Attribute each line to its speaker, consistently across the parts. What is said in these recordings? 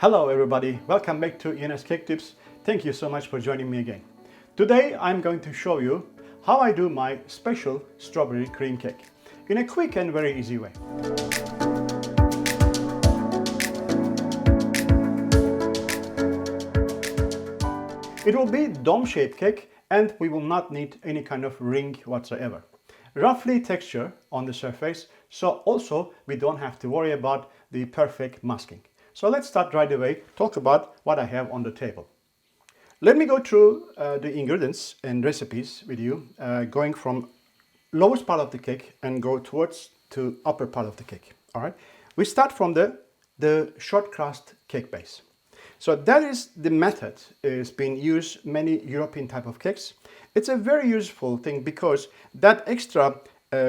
Speaker 1: Hello everybody, welcome back to Ian's Cake Tips. Thank you so much for joining me again. Today I'm going to show you how I do my special strawberry cream cake in a quick and very easy way. It will be dome-shaped cake and we will not need any kind of ring whatsoever. Roughly texture on the surface, so also we don't have to worry about the perfect masking. So let's start right away, talk about what I have on the table. Let me go through the ingredients and recipes with you, going from lowest part of the cake and go towards to upper part of the cake. All right, we start from the short crust cake base. So that is the method is being used many European type of cakes. It's a very useful thing because that extra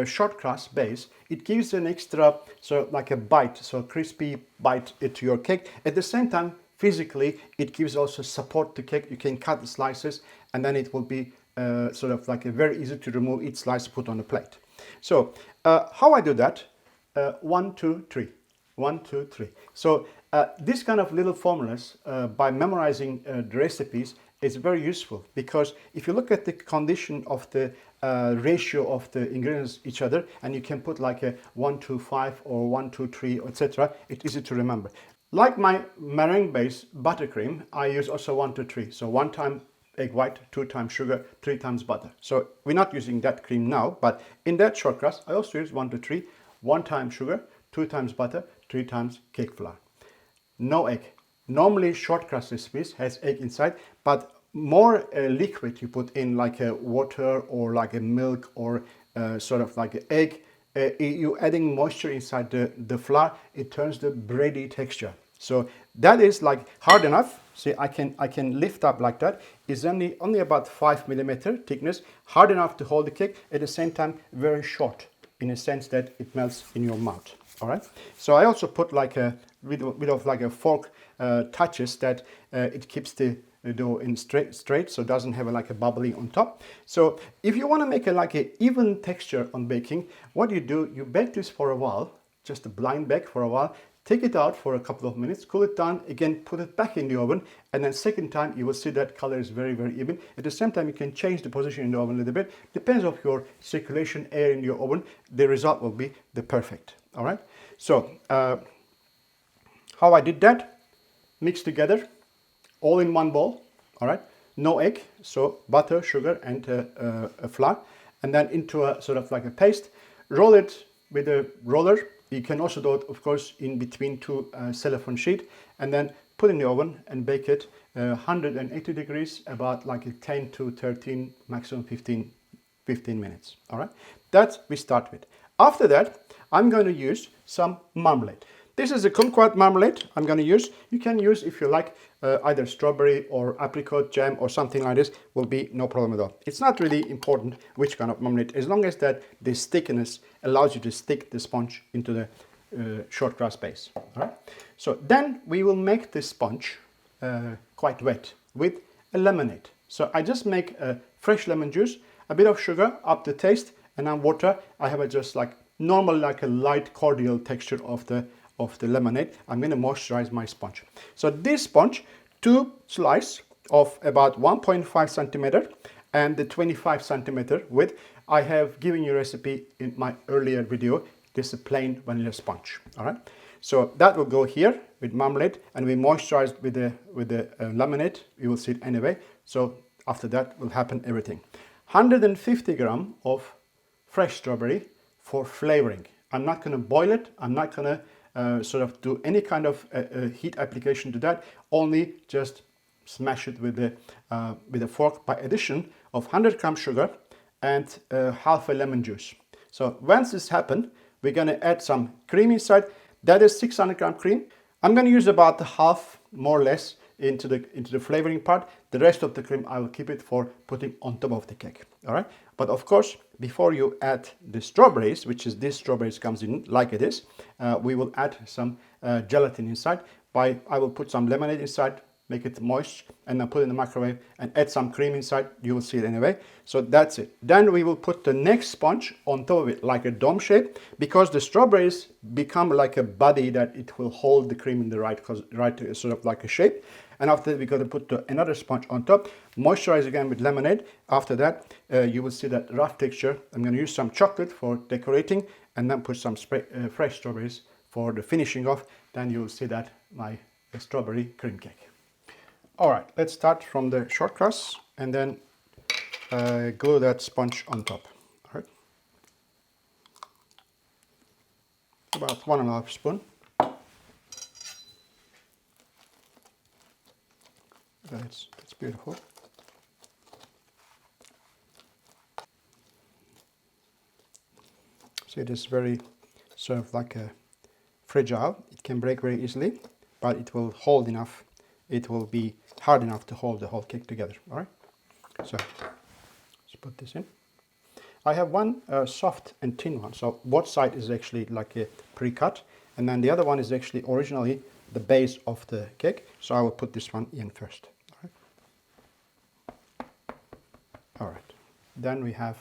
Speaker 1: short crust base, it gives an extra, so like a bite, so crispy bite to your cake. At the same time, physically, it gives also support to cake. You can cut the slices and then it will be sort of like a very easy to remove each slice, put on a plate. So how I do that, 1, 2, 3, 1, 2, 3. So this kind of little formulas, by memorizing the recipes, is very useful because if you look at the condition of the ratio of the ingredients each other, and you can put like a 1, 2, 5 or 1, 2, 3, etc. It's easy to remember. Like my meringue based buttercream, I use also 1, 2, 3. So 1 time egg white, 2 times sugar, 3 times butter. So we're not using that cream now, but in that short crust, I also use 1, 2, 3, 1 time sugar, 2 times butter, 3 times cake flour. No egg. Normally short crust recipes has egg inside, but more liquid you put in, like a water or like a milk or sort of like an egg, you adding moisture inside the flour, it turns the bready texture. So that is like hard enough. See, I can lift up like that. It's only about 5 millimeter thickness, hard enough to hold the cake, at the same time very short in a sense that it melts in your mouth. All right. So I also put like a bit of like a fork touches that it keeps the dough in straight, so it doesn't have like a bubbly on top. So if you want to make like an even texture on baking, what you do, you bake this for a while, just a blind bake for a while, take it out for a couple of minutes, cool it down, again put it back in the oven, and then second time you will see that color is very, very even. At the same time, you can change the position in the oven a little bit. Depends on your circulation air in your oven, the result will be the perfect. All right. So how I did that, mix together, all in one bowl. All right. No egg, so butter, sugar, and a flour, and then into a sort of like a paste. Roll it with a roller. You can also do it, of course, in between two cellophane sheet, and then put in the oven and bake it 180 degrees, about like 10 to 13, maximum 15 minutes. All right. That we start with. After that, I'm going to use some marmalade. This is a kumquat marmalade I'm going to use. You can use, if you like, either strawberry or apricot jam or something like this, will be no problem at all. It's not really important which kind of marmalade, as long as that the stickiness allows you to stick the sponge into the short crust base. All right. So then we will make this sponge quite wet with a lemonade. So I just make a fresh lemon juice, a bit of sugar up to taste, and then water. I have just like normal, like a light cordial texture of the lemonade. I'm going to moisturize my sponge. So this sponge, 2 slices of about 1.5 centimeter and the 25 centimeter width. I have given you a recipe in my earlier video. This is a plain vanilla sponge. All right. So that will go here with marmalade, and we moisturized with the lemonade. You will see it anyway. So after that will happen everything. 150 gram of fresh strawberry for flavoring. I'm not going to boil it. I'm not going to sort of do any kind of heat application to that, only just smash it with a fork by addition of 100 gram sugar and half a lemon juice. So once this happens, we're going to add some cream inside. That is 600 gram cream. I'm going to use about half, more or less, into the flavoring part. The rest of the cream I will keep it for putting on top of the cake. All right. But of course, before you add the strawberries, which is this strawberries comes in like it is, we will add some gelatin inside. I will put some lemonade inside, make it moist, and then put it in the microwave and add some cream inside. You will see it anyway. So that's it. Then we will put the next sponge on top of it like a dome shape, because the strawberries become like a body that it will hold the cream in the right sort of like a shape. And after that, we're going to put another sponge on top, moisturize again with lemonade. After that, you will see that rough texture. I'm going to use some chocolate for decorating, and then put some fresh strawberries for the finishing off. Then you will see that my strawberry cream cake. All right, let's start from the short crust and then glue that sponge on top. All right, about 1.5 spoons. That's beautiful. See, it is very sort of like a fragile. It can break very easily, but it will hold enough. It will be hard enough to hold the whole cake together. All right. So let's put this in. I have one soft and thin one. So both sides is actually like a pre-cut, and then the other one is actually originally the base of the cake. So I will put this one in first. All right, then we have,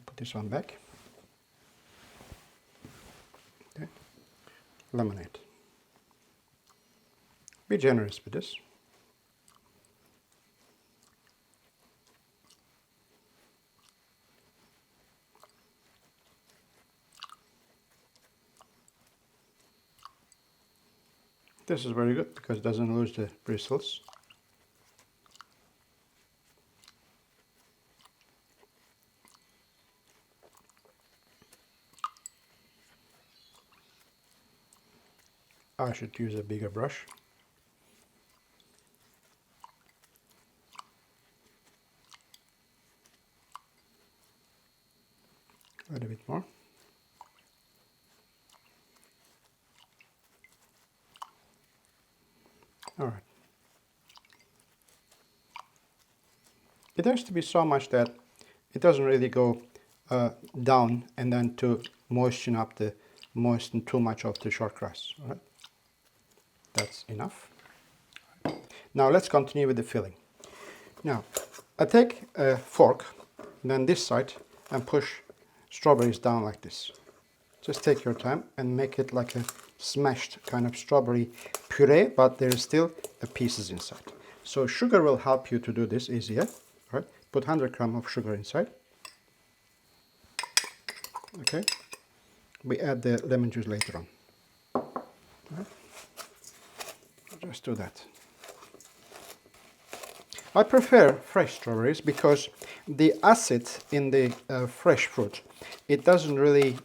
Speaker 1: put this one back. Okay. Lemonade. Be generous with this. This is very good because it doesn't lose the bristles. I should use a bigger brush. A little bit more. All right. It has to be so much that it doesn't really go down and then to moisten too much of the short crust. All right. That's enough. Now let's continue with the filling. Now I take a fork and then this side and push strawberries down like this. Just take your time and make it like a smashed kind of strawberry puree, but there is still pieces inside. So sugar will help you to do this easier. All right. Put 100 grams of sugar inside. Okay. We add the lemon juice later on. All right. Just do that. I prefer fresh strawberries because the acid in the fresh fruit, it doesn't really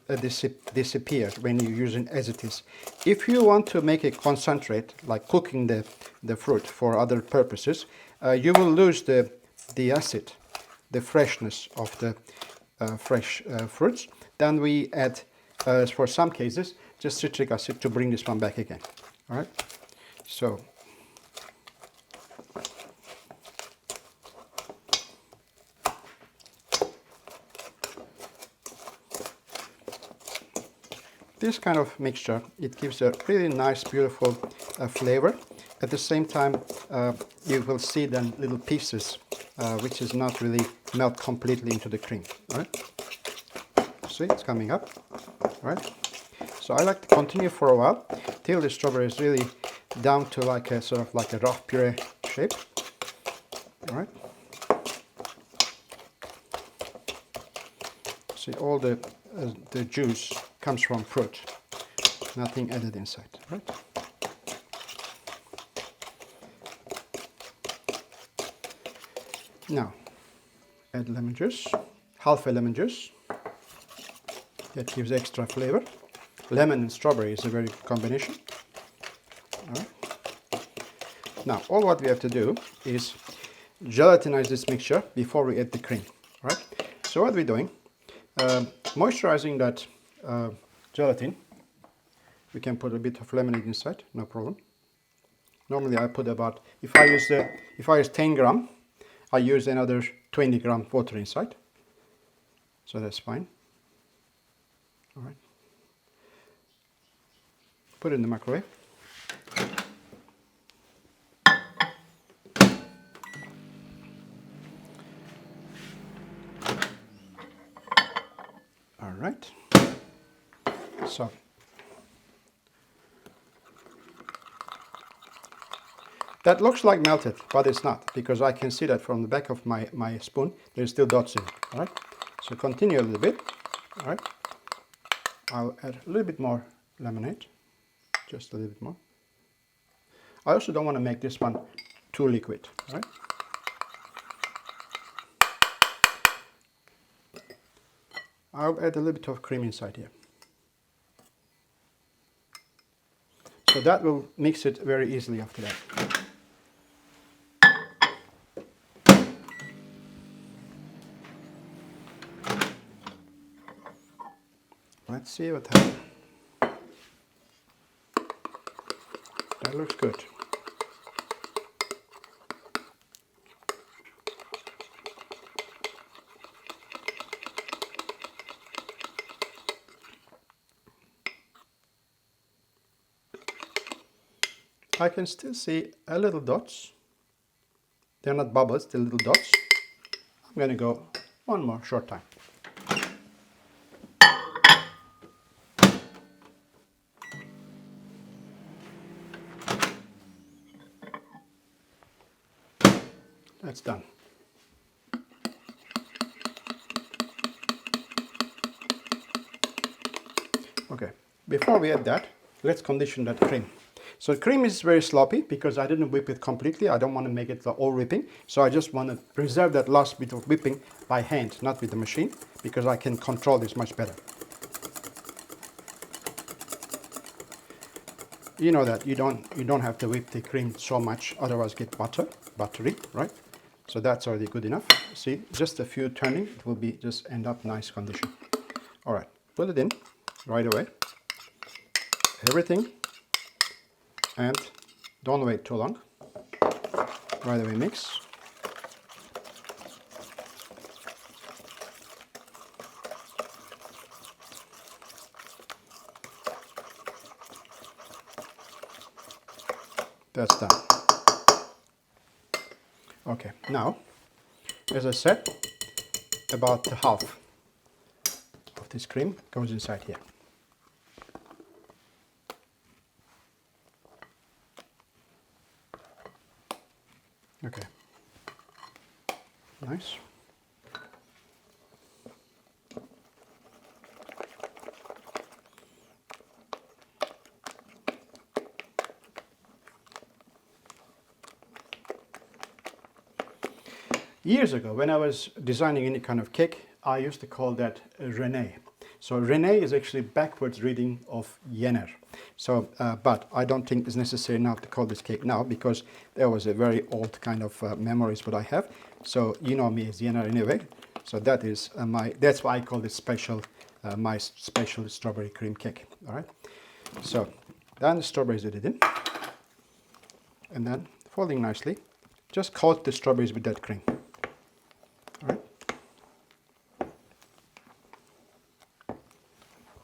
Speaker 1: disappear when you use it as it is. If you want to make it concentrate, like cooking the fruit for other purposes, you will lose the acid, the freshness of the fresh fruits. Then we add, for some cases, just citric acid to bring this one back again. All right. So this kind of mixture, it gives a really nice, beautiful flavor. At the same time, you will see then little pieces, which is not really melt completely into the cream. All right. See, it's coming up. All right. So I like to continue for a while till the strawberry is really down to like a sort of like a rough puree shape. All right. See, all the juice comes from fruit, nothing added inside. Right. Now, add lemon juice, half a lemon juice. That gives extra flavor. Lemon and strawberry is a very good combination. All right. Now, all what we have to do is gelatinize this mixture before we add the cream. All right. So what we're doing, moisturizing that gelatin. We can put a bit of lemonade inside, no problem. Normally I put about, if I use 10 gram, I use another 20 gram water inside. So that's fine. All right. Put it in the microwave. So that looks like melted, but it's not, because I can see that from the back of my spoon, there's still dots in it, all right? So continue a little bit, all right? I'll add a little bit more lemonade, just a little bit more. I also don't want to make this one too liquid, all right? I'll add a little bit of cream inside here. So that will mix it very easily after that. Let's see what happens. That looks good. I can still see a little dots. They're not bubbles, they're little dots. I'm going to go one more short time. That's done. Okay, before we add that, let's condition that cream. So the cream is very sloppy because I didn't whip it completely. I don't want to make it all whipping. So I just want to preserve that last bit of whipping by hand, not with the machine, because I can control this much better. You know that you don't have to whip the cream so much, otherwise get buttery, right? So that's already good enough. See, just a few turning, it will be just end up nice condition. All right, put it in right away. Everything, and don't wait too long. Right away mix. That's done. Okay, now, as I said, about half of this cream goes inside here. Okay, nice. Years ago, when I was designing any kind of cake, I used to call that Rene. So Rene is actually backwards reading of Jenner. So, but I don't think it's necessary now to call this cake now, because there was a very old kind of memories what I have. So you know me as Jenner anyway. So that is that's why I call this special, my special strawberry cream cake. All right. So then the strawberries added in, and then folding nicely, just coat the strawberries with that cream. All right.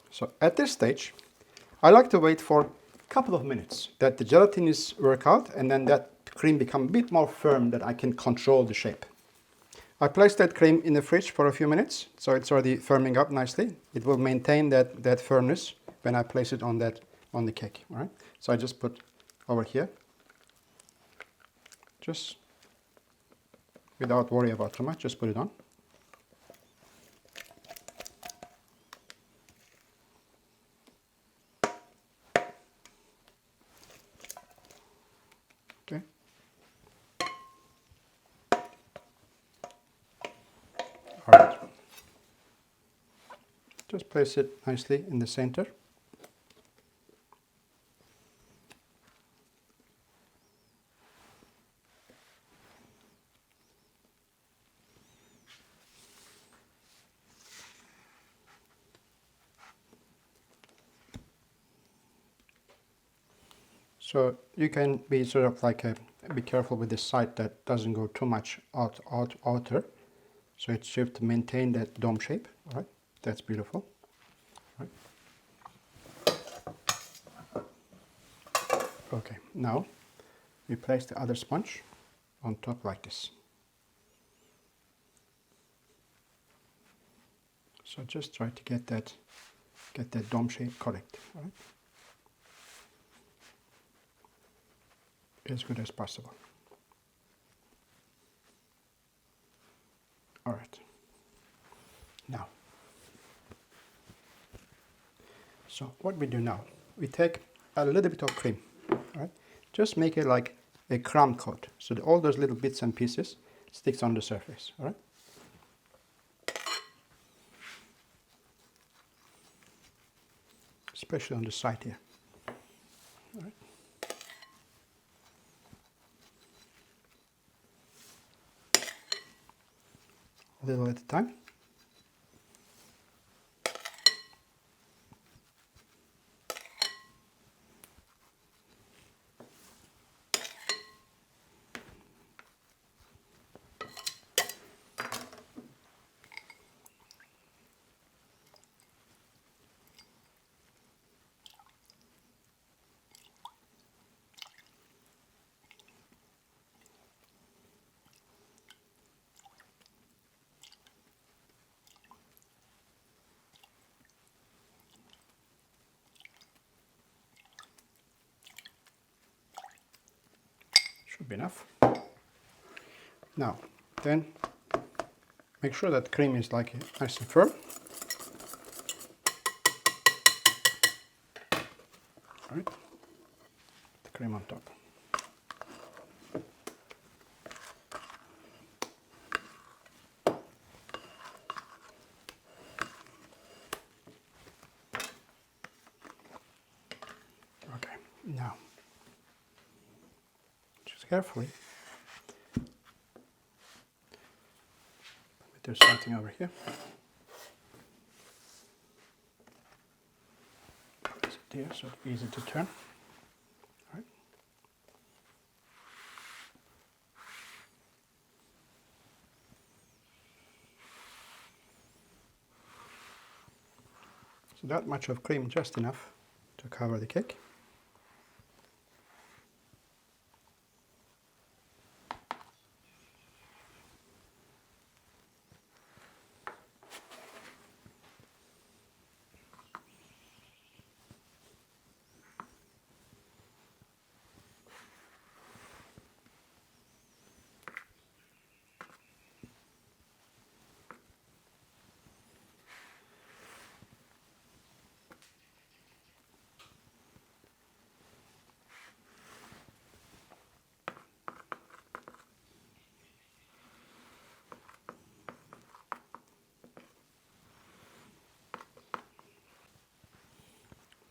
Speaker 1: So at this stage, I like to wait for a couple of minutes that the gelatin is work out, and then that cream become a bit more firm that I can control the shape. I place that cream in the fridge for a few minutes, so it's already firming up nicely. It will maintain that firmness when I place it on the cake. All right. So I just put over here, just without worry about too much, just put it on. Okay. All right. Just place it nicely in the center. So you can be sort of like be careful with the side that doesn't go too much outer. So it's just to maintain that dome shape. All right, that's beautiful. All right. Okay, now we place the other sponge on top like this. So just try to get that get the dome shape correct. All right? As good as possible. All right. Now, so what we do now, we take a little bit of cream, all right? Just make it like a crumb coat, so that all those little bits and pieces sticks on the surface, all right? Especially on the side here. All right. A little at a time. Should be enough. Now, then make sure that cream is like nice and firm. All right, the cream on top. Okay, now, just carefully. There's something over here. Place it here so it's easy to turn. All right. So that much of cream, just enough to cover the cake.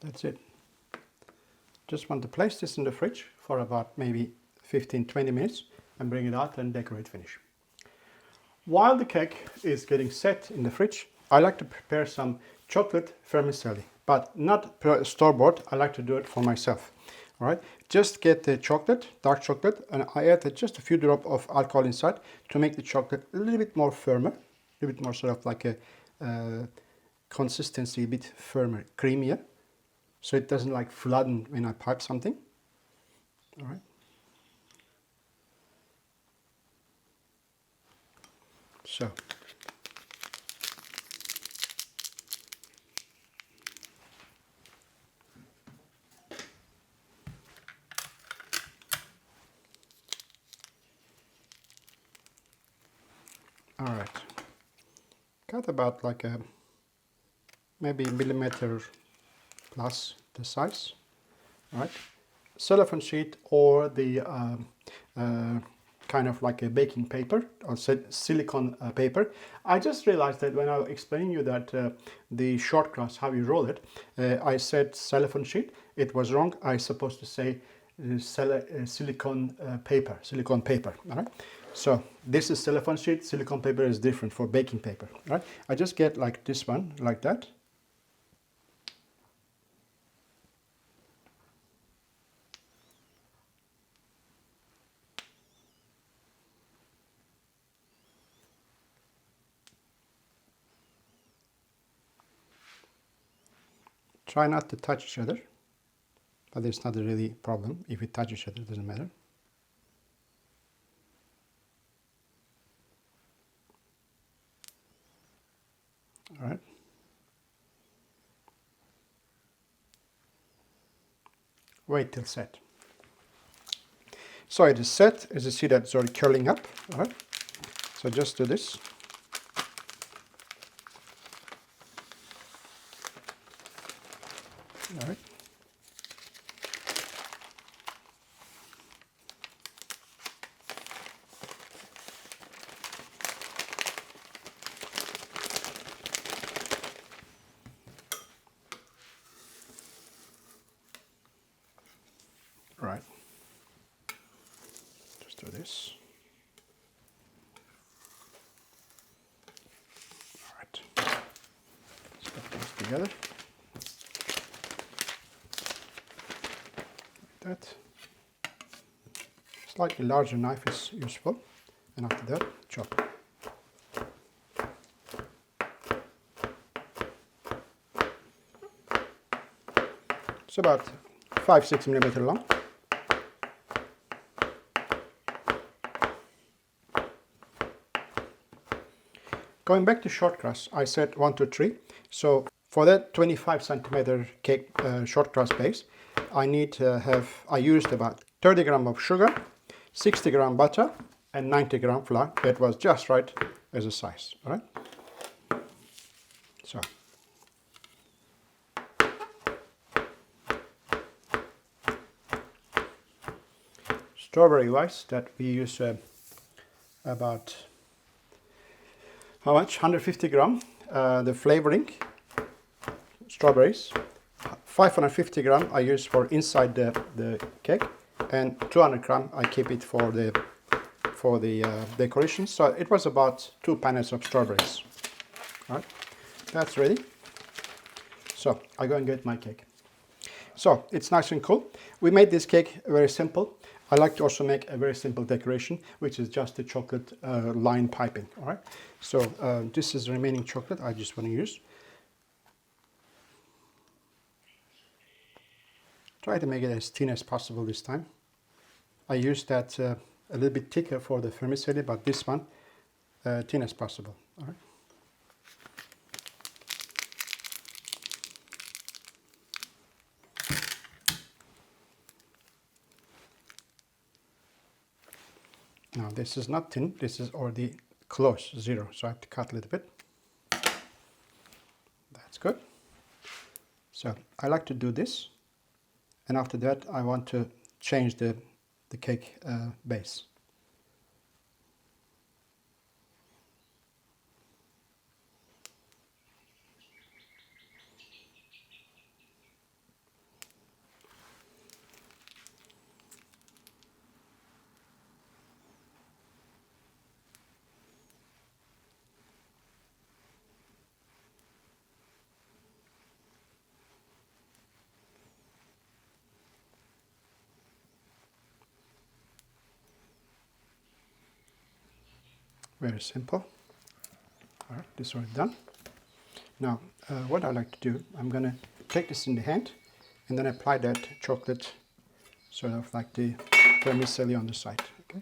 Speaker 1: That's it. Just want to place this in the fridge for about maybe 15-20 minutes and bring it out and decorate finish. While the cake is getting set in the fridge, I like to prepare some chocolate vermicelli, but not store-bought. I like to do it for myself. All right, just get the chocolate, dark chocolate, and I added just a few drops of alcohol inside to make the chocolate a little bit more firmer, a little bit more sort of like a consistency, a bit firmer, creamier, so it doesn't like flood when I pipe something. All right. So. All right. Got about like a maybe millimeter plus the size. All right. Cellophane sheet or the kind of like a baking paper or silicone paper. I just realized that when I was explaining you that the short crust, how you roll it, I said cellophane sheet. It was wrong. I supposed to say silicone paper. All right. So this is cellophane sheet. Silicone paper is different for baking paper. All right. I just get like this one, like that. Try not to touch each other, but it's not a really problem. If we touch each other, it doesn't matter. All right. wait till set. So it is set. As you see, that's already curling up. All right. So just do this. All right. Right. Just do this. All right. Let's put these together. Like that. Slightly larger knife is useful. And after that, chop. It's about 5-6 millimeter long. Going back to shortcrust, I said 1 to 3. So for that 25 centimeter cake shortcrust base, I used about 30 gram of sugar, 60 gram butter, and 90 gram flour. It was just right as a size. All right. So. Strawberry wise, that we use about how much? 150 gram. The flavoring, strawberries. 550 gram I use for inside the cake, and 200 gram I keep it for the decoration. So it was about 2 panels of strawberries. All right, that's ready. So I go and get my cake. So it's nice and cool. We made this cake very simple. I like to also make a very simple decoration, which is just the chocolate line piping. All right. So this is the remaining chocolate I just want to use. Try to make it as thin as possible this time. I used that a little bit thicker for the vermicelli, but this one thin as possible. All right. Now this is not thin, this is already close, 0, so I have to cut a little bit. That's good. So I like to do this, and after that I want to change the cake base. Very simple. All right, this is already done. Now, what I like to do, I'm going to take this in the hand and then apply that chocolate sort of like the vermicelli on the side. Okay.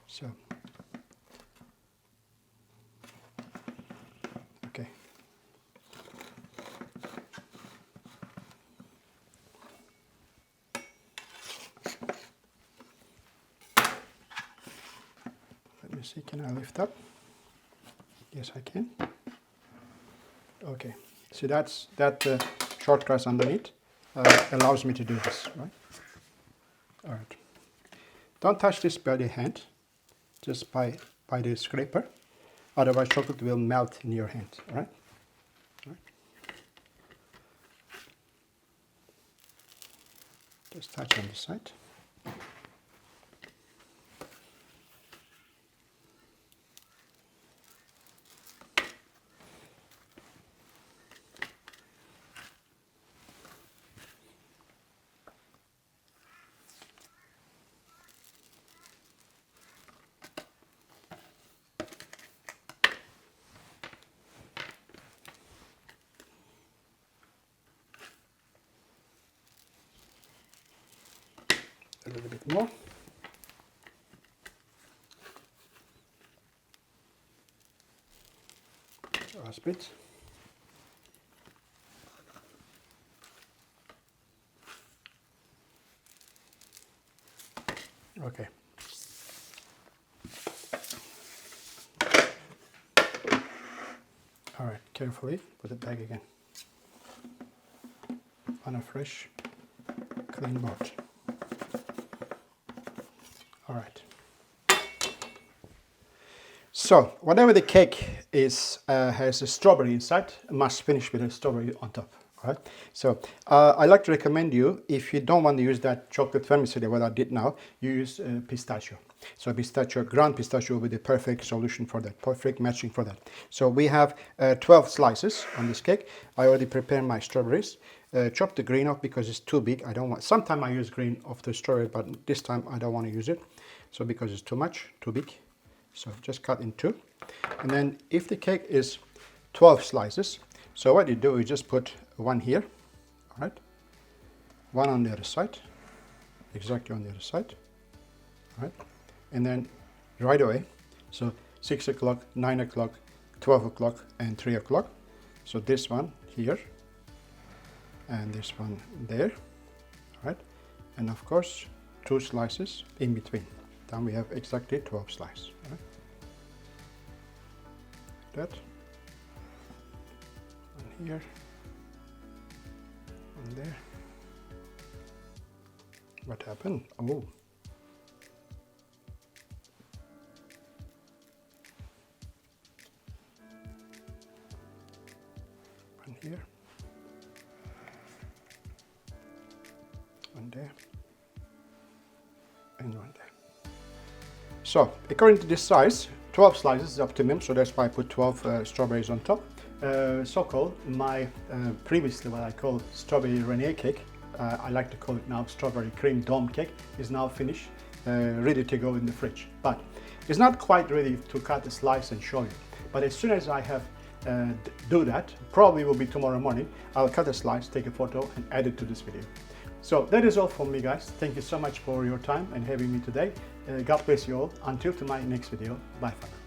Speaker 1: So. Okay. Let me see, can I lift up? Yes, I can. Okay, so that shortcrust underneath allows me to do this, right? All right. Don't touch this by the hand, just by the scraper. Otherwise, chocolate will melt in your hand. All right. All right. Just touch on the side. A little bit more. Last bit. Okay. All right, carefully put it back again on a fresh, clean board. All right. So whatever the cake is has a strawberry inside, must finish with a strawberry on top. All right. So I like to recommend you, if you don't want to use that chocolate vermicelli, what I did now, you use pistachio. So pistachio, ground pistachio will be the perfect solution for that, perfect matching for that. So we have 12 slices on this cake. I already prepared my strawberries. Chop the green off because it's too big. I don't want. Sometimes I use green of the strawberry, but this time I don't want to use it. So because it's too much, too big. So just cut in two. And then if the cake is 12 slices, so what you do is just put one here, all right? One on the other side, exactly on the other side, all right? And then right away, so 6 o'clock, 9 o'clock, 12 o'clock, and 3 o'clock. So this one here, and this one there, all right? And of course, 2 slices in between. Then we have exactly 12 slices. Right? Like that. One here. One there. What happened? Oh. One here. One there. And one there. So, according to this size, 12 slices is optimum, so that's why I put 12 strawberries on top. So-called my previously what I called strawberry Renier cake, I like to call it now strawberry cream dome cake, is now finished, ready to go in the fridge. But it's not quite ready to cut a slice and show you. But as soon as I have do that, probably will be tomorrow morning, I'll cut a slice, take a photo, and add it to this video. So that is all from me, guys. Thank you so much for your time and having me today. God bless you all. Until to my next video. Bye for now.